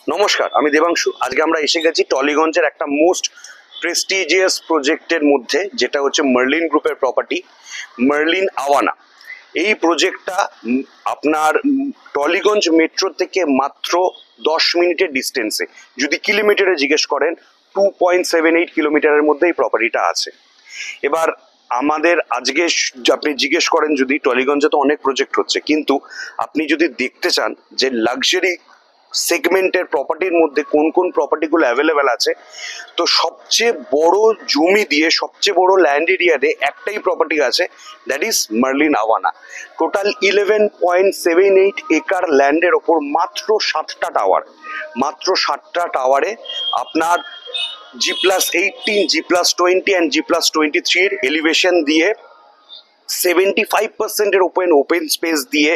নমস্কার, আমি দেবাংশু। আজকে আমরা এসে গেছি টলিগঞ্জের একটা মোস্ট প্রেস্টিজিয়াস প্রজেক্টের মধ্যে, যেটা হচ্ছে মার্লিন গ্রুপের প্রপার্টি মার্লিন আওয়ানা। এই প্রজেক্টটা আপনার টলিগঞ্জ মেট্রো থেকে মাত্র 10 মিনিটের ডিস্টেন্সে। যদি কিলোমিটারে জিজ্ঞেস করেন 2.78 কিলোমিটারের মধ্যে এই প্রপার্টিটা আছে। এবার আমাদের আজকে আপনি জিজ্ঞেস করেন, যদি টলিগঞ্জে তো অনেক প্রজেক্ট হচ্ছে, কিন্তু আপনি যদি দেখতে চান যে লাক্সারি সেগমেন্টের প্রপার্টির মধ্যে কোন কোন প্রপার্টিগুলো অ্যাভেলেবেল আছে, তো সবচেয়ে বড় জমি দিয়ে সবচেয়ে বড় ল্যান্ড এরিয়াতে একটাই প্রপার্টি আছে, that is Merlin Awana. Total 11.78 acre ল্যান্ডের ওপর মাত্র 7টা টাওয়ার। মাত্র 7টা টাওয়ারে আপনার G+18, G+20 অ্যান্ড G+23 এর এলিভেশন দিয়ে 75% ওপেন স্পেস দিয়ে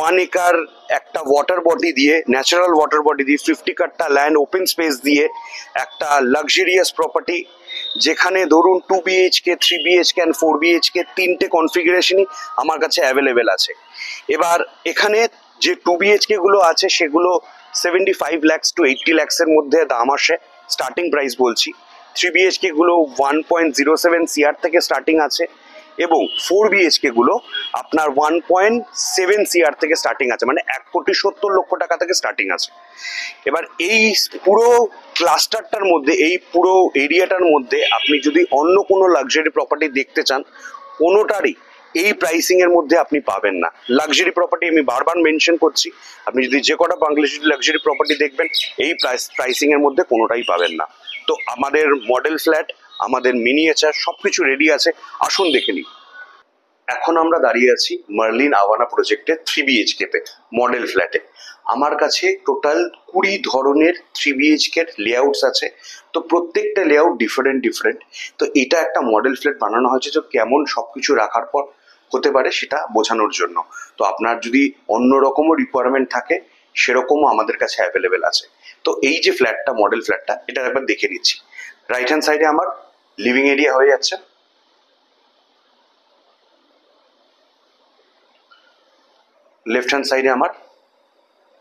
1 একর একটা ওয়াটার বডি দিয়ে, ন্যাচারাল ওয়াটার বডি দিয়ে 50 কাঠা ল্যান্ড ওপেন স্পেস দিয়ে একটা লাক্সারিয়াস প্রপার্টি, যেখানে ধরুন 2 BHK, 3 BHK অ্যান্ড 4 BHK তিনটে কনফিগারেশনই আমার কাছে অ্যাভেলেবেল আছে। এবার এখানে যে 2 BHK গুলো আছে সেগুলো 75 lakhs to 80 lakhs এর মধ্যে দাম আসে, স্টার্টিং প্রাইস বলছি। 3 BHK গুলো 1.07 CR থেকে স্টার্টিং আছে, এবং 4 BHK গুলো আপনার 1.7 CR থেকে স্টার্টিং আছে, মানে 1,70,00,000 টাকা থেকে স্টার্টিং আছে। এবার এই পুরো ক্লাস্টারটার মধ্যে, এই পুরো এরিয়াটার মধ্যে আপনি যদি অন্য কোনো লাক্সারি প্রপার্টি দেখতে চান, কোনোটারই এই প্রাইসিং এর মধ্যে আপনি পাবেন না। লাক্সারি প্রপার্টি আমি বারবার মেনশন করছি, আপনি যদি যে কটা বাংলাদেশি লাক্সারি প্রপার্টি দেখবেন, এই প্রাইসিং এর মধ্যে কোনোটাই পাবেন না। তো আমাদের মডেল ফ্ল্যাট, আমাদের মিনিয়েচার সবকিছু রেডি আছে, আসুন দেখে নিই। এখন আমরা দাঁড়িয়ে আছি মার্লিন আওয়ানা প্রজেক্টের 3 BHK তে, মডেল ফ্ল্যাটে। আমার কাছে টোটাল 20 ধরনের 3 BHK এর লেআউটস আছে। তো প্রত্যেকটা লেআউট ডিফারেন্ট। তো এটা একটা মডেল ফ্ল্যাট বানানো হয়েছে, তো কেমন সবকিছু রাখার পর হতে পারে সেটা বোঝানোর জন্য। তো আপনার যদি অন্য রকমও রিকোয়ারমেন্ট থাকে, সেরকমও আমাদের কাছে অ্যাভেলেবেল আছে। তো এই যে ফ্ল্যাটটা, মডেল ফ্ল্যাটটা, এটা একবার দেখে নিচ্ছি। রাইট হ্যান্ড সাইডে আমার লিভিং এরিয়া হয়ে যাচ্ছে, লেফট হ্যান্ড সাইডে আমার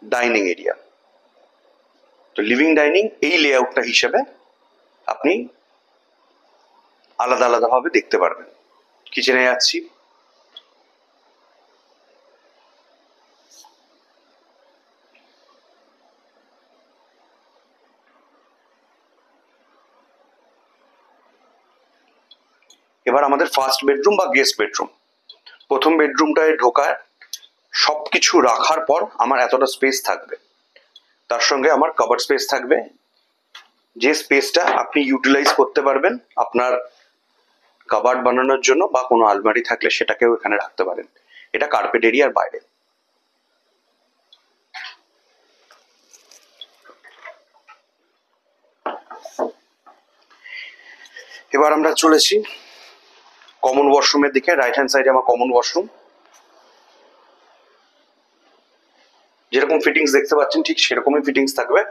ডাইনিং এরিয়া। তো লিভিং ডাইনিং এই লেআউটটা হিসেবে আপনি আলাদা আলাদাভাবে দেখতে পারবেন। কিচেনে যাচ্ছি, এবার আমাদের ফার্স্ট বেডরুম বা গেস্ট বেডরুম। প্রথম বেডরুমটায় ঢোকার সবকিছু রাখার পর আমার এতটা স্পেস থাকবে, তার সঙ্গে আমার কভার স্পেস থাকবে, যে স্পেসটা আপনি ইউটিলাইজ করতে পারবেন আপনার কাবার্ড বানানোর জন্য, বা কোনো আলমারি থাকলে সেটাকেও এখানে রাখতে পারেন। এটা কার্পেট এরিয়ার বাইরে। এবার আমরা চলেছি কমন ওয়াশরুমের দিকে। রাইট হ্যান্ড সাইডে আমার কমন ওয়াশরুম, যেরকম ফিটিংস দেখতে পাচ্ছেন ঠিক সেরকমই ফিটিংস থাকবে,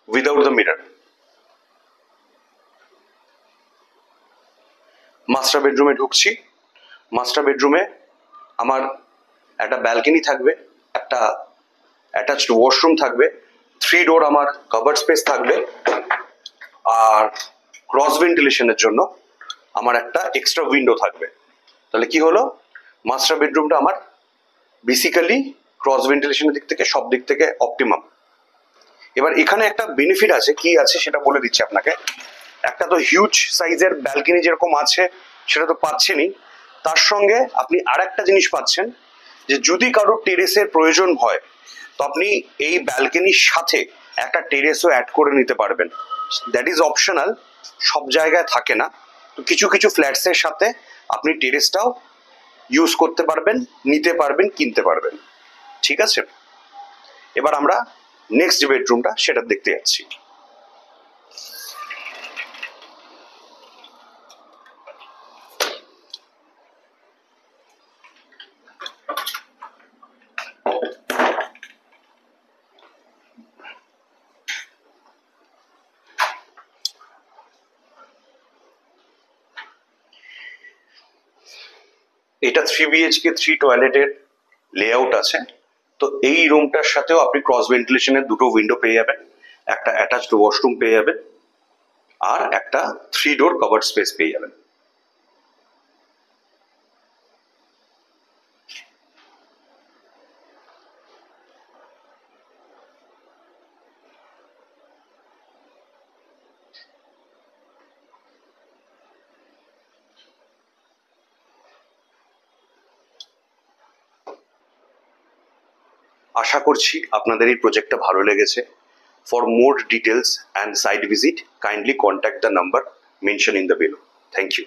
উইদাউট দ্য মিরর। মাস্টার বেডরুমে ঢুকছি। মাস্টার বেডরুমে আমার একটা ব্যালকনি থাকবে, একটা অ্যাটাচড ওয়াশরুম থাকবে, 3 ডোর আমার কভার স্পেস থাকবে, আর ক্রস ভেন্টিলেশনের জন্য আমার একটা এক্সট্রা উইন্ডো থাকবে। তাহলে কি হলো, মাস্টার বেডরুমটা আমার বেসিক্যালি ক্রস ভেন্টিলেশনের দিক থেকে সব দিক থেকে অপটিমাম। এবার এখানে একটা বেনিফিট আছে, কি আছে সেটা বলে দিচ্ছি আপনাকে। একটা তো হিউজ সাইজের ব্যালকনি যেরকম আছে সেটা তো পাচ্ছেনই, তার সঙ্গে আপনি আর একটা জিনিস পাচ্ছেন, যে যদি কারো টেরেসের প্রয়োজন হয়, তো আপনি এই ব্যালকনির সাথে একটা টেরেসও অ্যাড করে নিতে পারবেন। দ্যাট ইজ অপশনাল, সব জায়গায় থাকে না। তো কিছু কিছু ফ্ল্যাটসের সাথে আপনি টেরেসটাও ইউজ করতে পারবেন, নিতে পারবেন, কিনতে পারবেন। ঠিক আছে, এবার আমরা নেক্সট যে বেডরুমটা সেটা দেখতে যাচ্ছি। এটা 3 BHK 3 টয়লেটের লেআউট আছে। তো এই রুমটার সাথেও আপনি ক্রস ভেন্টিলেশনের দুটো উইন্ডো পেয়ে যাবেন। একটা অ্যাটাচড ওয়াশরুম পেয়ে যাবেন আর একটা 3 ডোর কভার্ড স্পেস পেয়ে যাবেন। আশা করছি আপনাদের এই প্রজেক্টটা ভালো লেগেছে। For more details and site visit, kindly contact the number mention in the below. Thank you.